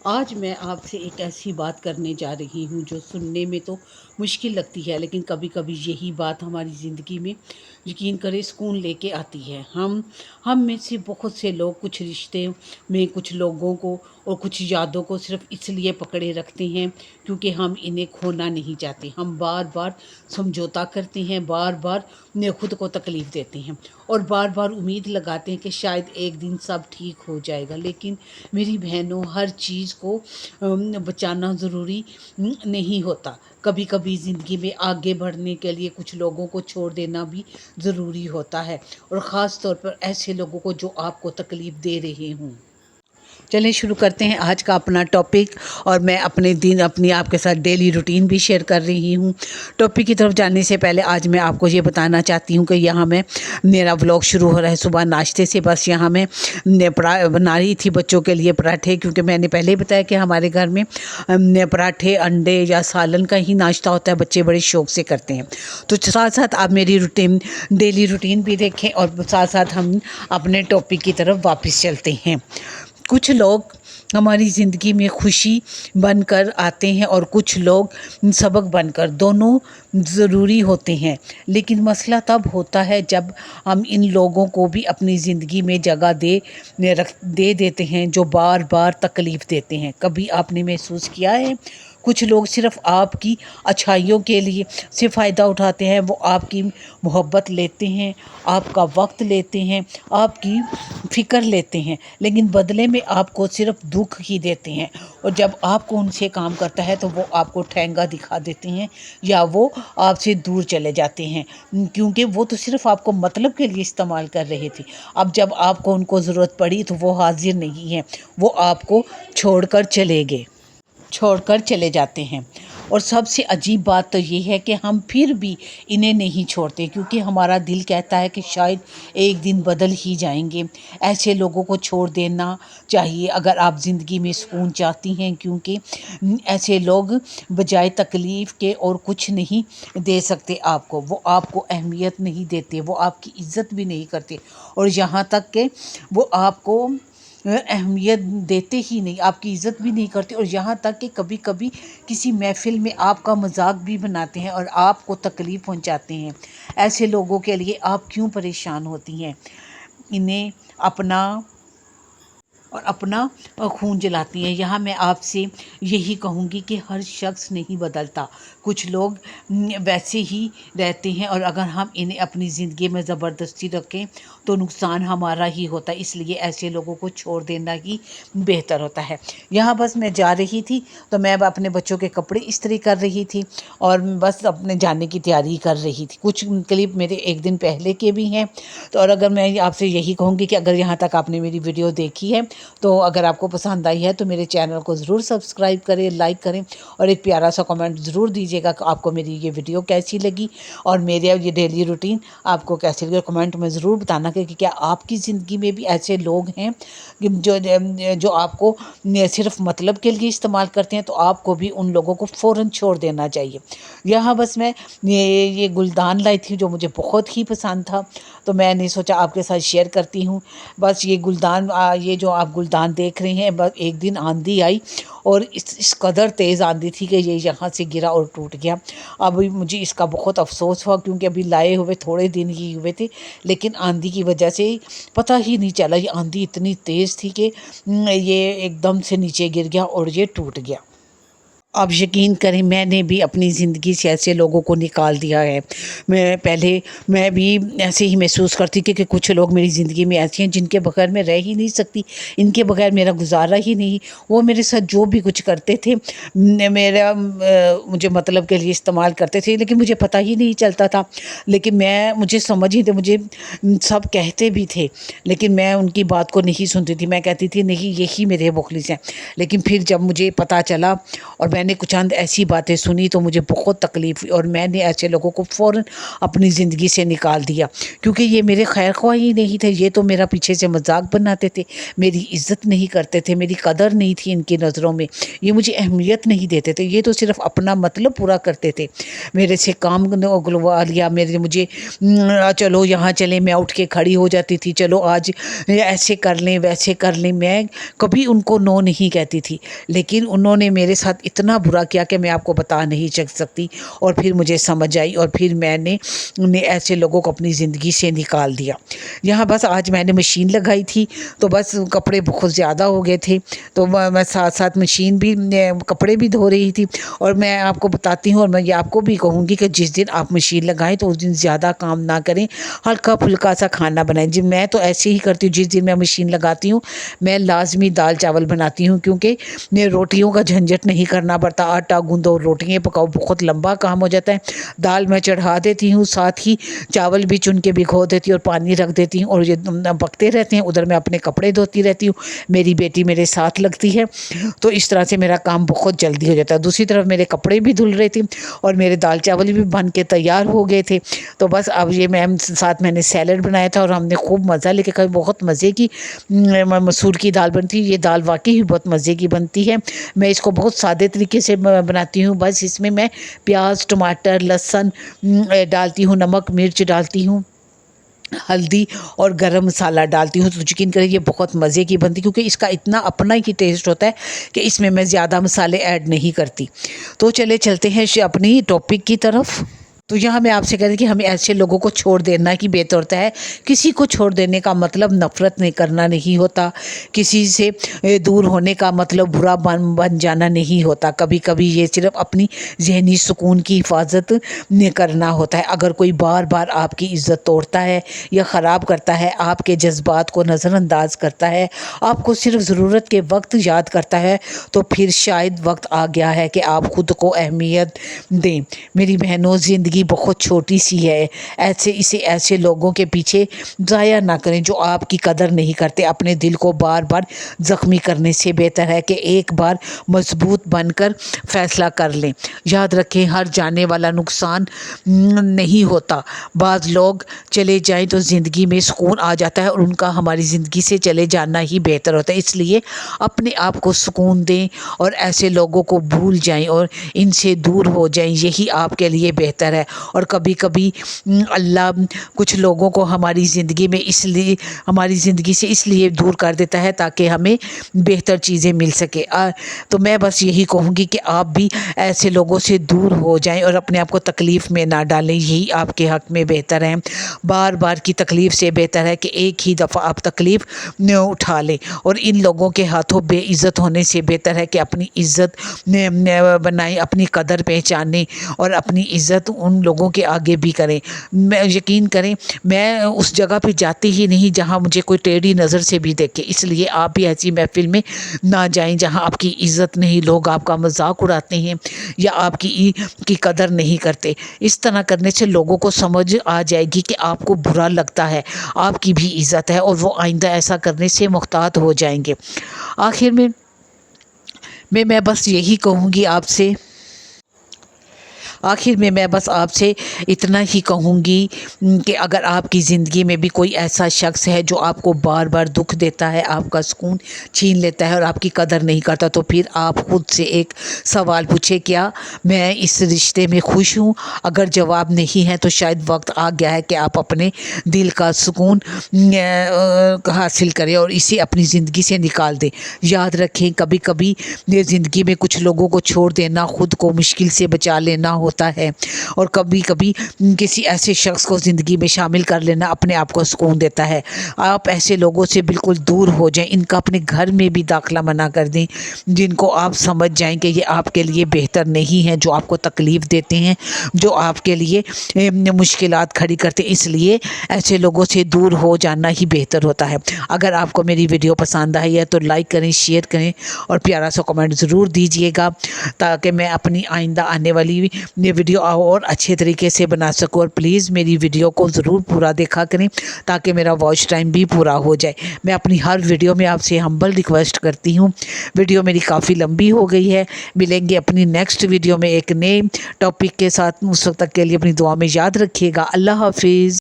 آج میں آپ سے ایک ایسی بات کرنے جا رہی ہوں جو سننے میں تو مشکل لگتی ہے، لیکن کبھی کبھی یہی بات ہماری زندگی میں یقین کرے سکون لے کے آتی ہے۔ ہم میں سے بہت سے لوگ کچھ رشتے میں کچھ لوگوں کو اور کچھ یادوں کو صرف اس لیے پکڑے رکھتے ہیں کیونکہ ہم انہیں کھونا نہیں چاہتے۔ ہم بار بار سمجھوتا کرتے ہیں، بار بار خود کو تکلیف دیتے ہیں اور بار بار امید لگاتے ہیں کہ شاید ایک دن سب ٹھیک ہو جائے گا۔ لیکن میری بہنوں، ہر چیز کو بچانا ضروری نہیں ہوتا۔ کبھی کبھی زندگی میں آگے بڑھنے کے لیے کچھ لوگوں کو چھوڑ دینا بھی ضروری ہوتا ہے، اور خاص طور پر ایسے لوگوں کو جو آپ کو تکلیف دے رہے ہوں۔ چلیں شروع کرتے ہیں آج کا اپنا ٹاپک، اور میں اپنی آپ کے ساتھ ڈیلی روٹین بھی شیئر کر رہی ہوں۔ ٹاپک کی طرف جانے سے پہلے آج میں آپ کو یہ بتانا چاہتی ہوں کہ یہاں میرا ولاگ شروع ہو رہا ہے صبح ناشتے سے۔ بس یہاں میں بنا رہی تھی بچوں کے لیے پراٹھے، کیونکہ میں نے پہلے ہی بتایا کہ ہمارے گھر میں پراٹھے، انڈے یا سالن کا ہی ناشتہ ہوتا ہے، بچے بڑے شوق سے کرتے ہیں۔ تو ساتھ ساتھ آپ میری ڈیلی روٹین بھی دیکھیں، اور ساتھ ساتھ ہم اپنے ٹاپک کی طرف واپس چلتے ہیں۔ کچھ لوگ ہماری زندگی میں خوشی بن کر آتے ہیں اور کچھ لوگ سبق بن کر، دونوں ضروری ہوتے ہیں۔ لیکن مسئلہ تب ہوتا ہے جب ہم ان لوگوں کو بھی اپنی زندگی میں جگہ دے دیتے ہیں جو بار بار تکلیف دیتے ہیں۔ کبھی آپ نے محسوس کیا ہے کچھ لوگ صرف آپ کی اچھائیوں کے لیے سے فائدہ اٹھاتے ہیں؟ وہ آپ کی محبت لیتے ہیں، آپ کا وقت لیتے ہیں، آپ کی فکر لیتے ہیں، لیکن بدلے میں آپ کو صرف دکھ ہی دیتے ہیں۔ اور جب آپ کو ان سے کام کرتا ہے تو وہ آپ کو ٹھینگا دکھا دیتے ہیں یا وہ آپ سے دور چلے جاتے ہیں، کیونکہ وہ تو صرف آپ کو مطلب کے لیے استعمال کر رہے تھے۔ اب جب آپ کو ان کو ضرورت پڑی تو وہ حاضر نہیں ہیں، وہ آپ کو چھوڑ کر چلے جاتے ہیں۔ اور سب سے عجیب بات تو یہ ہے کہ ہم پھر بھی انہیں نہیں چھوڑتے، کیونکہ ہمارا دل کہتا ہے کہ شاید ایک دن بدل ہی جائیں گے۔ ایسے لوگوں کو چھوڑ دینا چاہیے اگر آپ زندگی میں سکون چاہتی ہیں، کیونکہ ایسے لوگ بجائے تکلیف کے اور کچھ نہیں دے سکتے آپ کو۔ وہ آپ کو اہمیت نہیں دیتے، وہ آپ کی عزت بھی نہیں کرتے، اور یہاں تک کہ وہ آپ کو اہمیت دیتے ہی نہیں، آپ کی عزت بھی نہیں کرتے، اور یہاں تک کہ کبھی کبھی کسی محفل میں آپ کا مذاق بھی بناتے ہیں اور آپ کو تکلیف پہنچاتے ہیں۔ ایسے لوگوں کے لیے آپ کیوں پریشان ہوتی ہیں؟ انہیں اپنا خون جلاتی ہیں۔ یہاں میں آپ سے یہی کہوں گی کہ ہر شخص نہیں بدلتا، کچھ لوگ ویسے ہی رہتے ہیں، اور اگر ہم انہیں اپنی زندگی میں زبردستی رکھیں تو نقصان ہمارا ہی ہوتا ہے۔ اس لیے ایسے لوگوں کو چھوڑ دینا ہی بہتر ہوتا ہے۔ یہاں بس میں جا رہی تھی تو میں اپنے بچوں کے کپڑے استری کر رہی تھی، اور بس اپنے جانے کی تیاری کر رہی تھی۔ کچھ کلپ میرے ایک دن پہلے کے بھی ہیں، تو اور اگر میں آپ سے یہی کہوں گی کہ اگر یہاں تک آپ نے میری ویڈیو دیکھی ہے تو اگر آپ کو پسند آئی ہے تو میرے چینل کو ضرور سبسکرائب کریں، لائک کریں، اور ایک پیارا سا کمنٹ ضرور دیجیے گا کہ آپ کو میری یہ ویڈیو کیسی لگی، اور میرے یہ ڈیلی روٹین آپ کو کیسی لگی۔ کمنٹ میں ضرور بتانا کہ کیا آپ کی زندگی میں بھی ایسے لوگ ہیں جو آپ کو صرف مطلب کے لیے استعمال کرتے ہیں؟ تو آپ کو بھی ان لوگوں کو فوراً چھوڑ دینا چاہیے۔ یہاں بس میں یہ گلدان لائی تھی جو مجھے بہت ہی پسند تھا، تو میں نے سوچا آپ کے ساتھ شیئر کرتی ہوں۔ بس یہ جو آپ گلدان دیکھ رہے ہیں، بس ایک دن آندھی آئی اور اس قدر تیز آندھی تھی کہ یہ یہاں سے گرا اور ٹوٹ گیا۔ اب مجھے اس کا بہت افسوس ہوا، کیونکہ ابھی لائے ہوئے تھوڑے دن ہی ہوئے تھے، لیکن آندھی کی وجہ سے پتہ ہی نہیں چلا۔ یہ آندھی اتنی تیز تھی کہ یہ ایک دم سے نیچے گر گیا اور یہ ٹوٹ گیا۔ آپ یقین کریں میں نے بھی اپنی زندگی سے ایسے لوگوں کو نکال دیا ہے۔ میں بھی ایسے ہی محسوس کرتی کہ کچھ لوگ میری زندگی میں ایسے ہیں جن کے بغیر میں رہ ہی نہیں سکتی، ان کے بغیر میرا گزارا ہی نہیں۔ وہ میرے ساتھ جو بھی کچھ کرتے تھے مجھے مطلب کے لیے استعمال کرتے تھے، لیکن مجھے پتہ ہی نہیں چلتا تھا، لیکن مجھے سمجھ ہی تھے، مجھے سب کہتے بھی تھے، لیکن میں ان کی بات کو نہیں سنتی تھی۔ میں کہتی تھی نہیں، یہی میرے مخلص ہیں، لیکن پھر جب مجھے پتہ چلا اور میں میں نے کچھ چند ایسی باتیں سنی تو مجھے بہت تکلیف ہوئی، اور میں نے ایسے لوگوں کو فوراً اپنی زندگی سے نکال دیا، کیونکہ یہ میرے خیر خواہ ہی نہیں تھے، یہ تو میرا پیچھے سے مذاق بناتے تھے، میری عزت نہیں کرتے تھے، میری قدر نہیں تھی ان کی نظروں میں، یہ مجھے اہمیت نہیں دیتے تھے، یہ تو صرف اپنا مطلب پورا کرتے تھے، میرے سے کام اگلوا لیا، مجھے چلو یہاں چلیں، میں اٹھ کے کھڑی ہو جاتی تھی، چلو آج ایسے کر لیں ویسے کر لیں، میں کبھی ان کو نو نہیں کہتی تھی، لیکن انہوں نے میرے ساتھ اتنا برا کیا کہ میں آپ کو بتا نہیں سکتی، اور پھر مجھے سمجھ آئی، اور پھر میں نے ایسے لوگوں کو اپنی زندگی سے نکال دیا۔ یہاں بس آج میں نے مشین لگائی تھی تو بس کپڑے بہت زیادہ ہو گئے تھے، تو میں ساتھ ساتھ مشین بھی کپڑے بھی دھو رہی تھی، اور میں آپ کو بتاتی ہوں، اور میں یہ آپ کو بھی کہوں گی کہ جس دن آپ مشین لگائیں تو اس دن زیادہ کام نہ کریں، ہلکا پھلکا سا کھانا بنائیں۔ جی میں تو ایسے ہی کرتی ہوں، جس دن میں مشین لگاتی ہوں میں لازمی دال چاول بناتی ہوں، کیونکہ میں روٹیوں کا جھنجٹ نہیں کرنا پڑتا، آٹا گوندو روٹیاں پکاؤ بہت لمبا کام ہو جاتا ہے، دال میں چڑھا دیتی ہوں، ساتھ ہی چاول بھی چن کے بھگو دیتی ہوں اور پانی رکھ دیتی ہوں، اور یہ پکتے رہتے ہیں، ادھر میں اپنے کپڑے دھوتی رہتی ہوں، میری بیٹی میرے ساتھ لگتی ہے، تو اس طرح سے میرا کام بہت جلدی ہو جاتا ہے۔ دوسری طرف میرے کپڑے بھی دھل رہے تھے اور میرے دال چاول بھی بن کے تیار ہو گئے تھے، تو بس اب یہ ساتھ میں نے سیلڈ بنایا تھا، اور ہم نے خوب مزہ لے کے کھایا، بہت مزے کی مسور کی دال بنتی ہے، یہ دال واقعی ہی بہت مزے کی بنتی ہے، میں اس کو بہت سادے طریقے سے بناتی ہوں، بس اس میں پیاز ٹماٹر لہسن ڈالتی ہوں، نمک مرچ ڈالتی ہوں، ہلدی اور گرم مسالہ ڈالتی ہوں، تو یقین کریں یہ بہت مزے کی بنتی، کیونکہ اس کا اتنا اپنا ہی ٹیسٹ ہوتا ہے کہ اس میں زیادہ مسالے ایڈ نہیں کرتی۔ تو چلتے ہیں اپنی ٹاپک کی طرف۔ تو یہاں میں آپ سے کہہ رہی کہ ہمیں ایسے لوگوں کو چھوڑ دینا ہی بہتر ہوتا ہے، کسی کو چھوڑ دینے کا مطلب نفرت نہیں کرنا نہیں ہوتا، کسی سے دور ہونے کا مطلب برا بن جانا نہیں ہوتا، کبھی کبھی یہ صرف اپنی ذہنی سکون کی حفاظت کرنا ہوتا ہے۔ اگر کوئی بار بار آپ کی عزت توڑتا ہے یا خراب کرتا ہے، آپ کے جذبات کو نظر انداز کرتا ہے، آپ کو صرف ضرورت کے وقت یاد کرتا ہے، تو پھر شاید وقت آ گیا ہے کہ آپ خود کو اہمیت دیں۔ میری بہنوں، زندگی بہت چھوٹی سی ہے، ایسے لوگوں کے پیچھے ضائع نہ کریں جو آپ کی قدر نہیں کرتے، اپنے دل کو بار بار زخمی کرنے سے بہتر ہے کہ ایک بار مضبوط بن کر فیصلہ کر لیں۔ یاد رکھیں، ہر جانے والا نقصان نہیں ہوتا، بعض لوگ چلے جائیں تو زندگی میں سکون آ جاتا ہے، اور ان کا ہماری زندگی سے چلے جانا ہی بہتر ہوتا ہے، اس لیے اپنے آپ کو سکون دیں اور ایسے لوگوں کو بھول جائیں اور ان سے دور ہو جائیں، یہی آپ کے لیے بہتر ہے۔ اور کبھی کبھی اللہ کچھ لوگوں کو ہماری زندگی سے اس لیے دور کر دیتا ہے تاکہ ہمیں بہتر چیزیں مل سکے۔ تو میں بس یہی کہوں گی کہ آپ بھی ایسے لوگوں سے دور ہو جائیں اور اپنے آپ کو تکلیف میں نہ ڈالیں، یہی آپ کے حق میں بہتر ہے۔ بار بار کی تکلیف سے بہتر ہے کہ ایک ہی دفعہ آپ تکلیف اٹھا لیں، اور ان لوگوں کے ہاتھوں بے عزت ہونے سے بہتر ہے کہ اپنی عزت بنائیں، اپنی قدر پہچانیں اور اپنی عزت ان لوگوں کے آگے بھی کریں۔ میں یقین کریں، میں اس جگہ پہ جاتی ہی نہیں جہاں مجھے کوئی ٹیڑھی نظر سے بھی دیکھے، اس لیے آپ بھی ایسی محفل میں نہ جائیں جہاں آپ کی عزت نہیں، لوگ آپ کا مذاق اڑاتے ہیں یا آپ کی قدر نہیں کرتے۔ اس طرح کرنے سے لوگوں کو سمجھ آ جائے گی کہ آپ کو برا لگتا ہے، آپ کی بھی عزت ہے، اور وہ آئندہ ایسا کرنے سے محتاط ہو جائیں گے۔ آخر میں بس یہی کہوں گی آپ سے اتنا ہی کہوں گی کہ اگر آپ کی زندگی میں بھی کوئی ایسا شخص ہے جو آپ کو بار بار دکھ دیتا ہے، آپ کا سکون چھین لیتا ہے اور آپ کی قدر نہیں کرتا، تو پھر آپ خود سے ایک سوال پوچھیں، کیا میں اس رشتے میں خوش ہوں؟ اگر جواب نہیں ہے تو شاید وقت آ گیا ہے کہ آپ اپنے دل کا سکون حاصل کریں اور اسے اپنی زندگی سے نکال دیں۔ یاد رکھیں، کبھی کبھی زندگی میں کچھ لوگوں کو چھوڑ دینا خود کو مشکل سے بچا لینا ہوتا ہے، اور کبھی کبھی کسی ایسے شخص کو زندگی میں شامل کر لینا اپنے آپ کو سکون دیتا ہے۔ آپ ایسے لوگوں سے بالکل دور ہو جائیں، ان کا اپنے گھر میں بھی داخلہ منع کر دیں جن کو آپ سمجھ جائیں کہ یہ آپ کے لیے بہتر نہیں ہے، جو آپ کو تکلیف دیتے ہیں، جو آپ کے لیے مشکلات کھڑی کرتے ہیں، اس لیے ایسے لوگوں سے دور ہو جانا ہی بہتر ہوتا ہے۔ اگر آپ کو میری ویڈیو پسند آئی ہے تو لائک کریں، شیئر کریں اور پیارا سا کمنٹ ضرور دیجیے گا، تاکہ میں اپنی آئندہ آنے والی یہ ویڈیو اور اچھے طریقے سے بنا سکوں. اور پلیز میری ویڈیو کو ضرور پورا دیکھا کریں تاکہ میرا واچ ٹائم بھی پورا ہو جائے. میں اپنی ہر ویڈیو میں آپ سے ہمبل ریکویسٹ کرتی ہوں. ویڈیو میری کافی لمبی ہو گئی ہے. ملیں گے اپنی نیکسٹ ویڈیو میں ایک نئے ٹاپک کے ساتھ. اس وقت تک کے لیے اپنی دعا میں یاد رکھیے گا. اللہ حافظ.